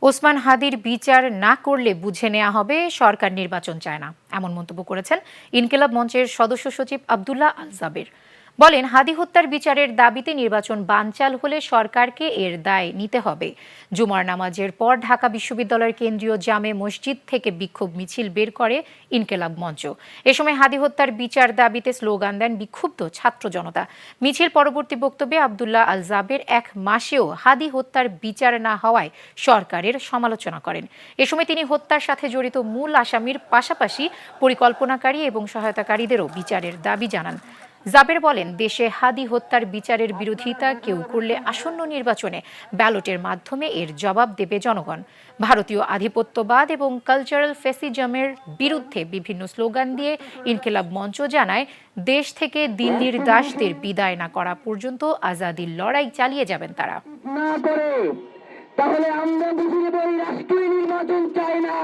ওসমান হাদির বিচার না করলে বুঝে নেওয়া হবে সরকার নির্বাচন চায় না, এমন মন্তব্য করেছেন ইনকিলাব মঞ্চের সদস্য সচিব আব্দুল্লাহ আল জাবের। বলেন, হাদি হত্যার বিচারের দাবিতে নির্বাচন বানচাল হলে সরকারকে এর দায় নিতে হবে। জুমার নামাজের পর ঢাকা বিশ্ববিদ্যালয়ের কেন্দ্রীয় জামে মসজিদ থেকে বিক্ষোভ মিছিল বের করে ইনকিলাব মঞ্চ। এ সময় হাদি হত্যার বিচার দাবিতে স্লোগান দেন বিক্ষুব্ধ ছাত্র জনতা। মিছিল পরবর্তী বক্তব্যে আব্দুল্লাহ আল জাবের 1 মাসেও হাদি হত্যার বিচার না হওয়ায় সরকারের সমালোচনা করেন। এ সময় তিনি হত্যার সাথে জড়িত মূল আসামির পাশাপাশি পরিকল্পনাকারী এবং সহায়তাকারীদেরও বিচারের দাবি জানান। জাবের বলেন, দেশে হাদি হত্যার বিচারের বিরোধিতা কেউ করলে আসন্ন নির্বাচনে ব্যালটের মাধ্যমে এর জবাব দেবে জনগণ। ভারতীয় আধিপত্যবাদ এবং কালচারাল ফ্যাসিজমের বিরুদ্ধে বিভিন্ন স্লোগান দিয়ে ইনকিলাব মঞ্চ জানায়, দেশ থেকে দিল্লির দাসদের বিদায় না করা পর্যন্ত আজাদির লড়াই চালিয়ে যাবেন তারা। তাহলে আমরা বুঝিয়ে বলি রাষ্ট্রীয় নির্বাচন চাই না,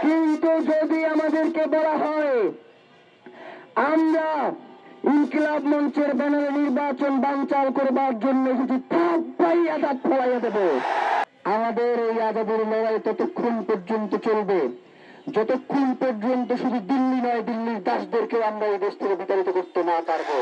কিন্তু যদি আমাদেরকে বলা হয় আমরা ইনকিলাব মঞ্চের ব্যানারে নির্বাচন বানচাল করবার জন্য যদি আজাদ ফলাইয়া দেব, আমাদের এই আজাদের লড়াই ততক্ষণ পর্যন্ত চলবে যতক্ষণ পর্যন্ত শুধু দিল্লি নয়, দিল্লির দাসদেরকে আমরা এই দেশ থেকে বিতাড়িত করতে না পারবো।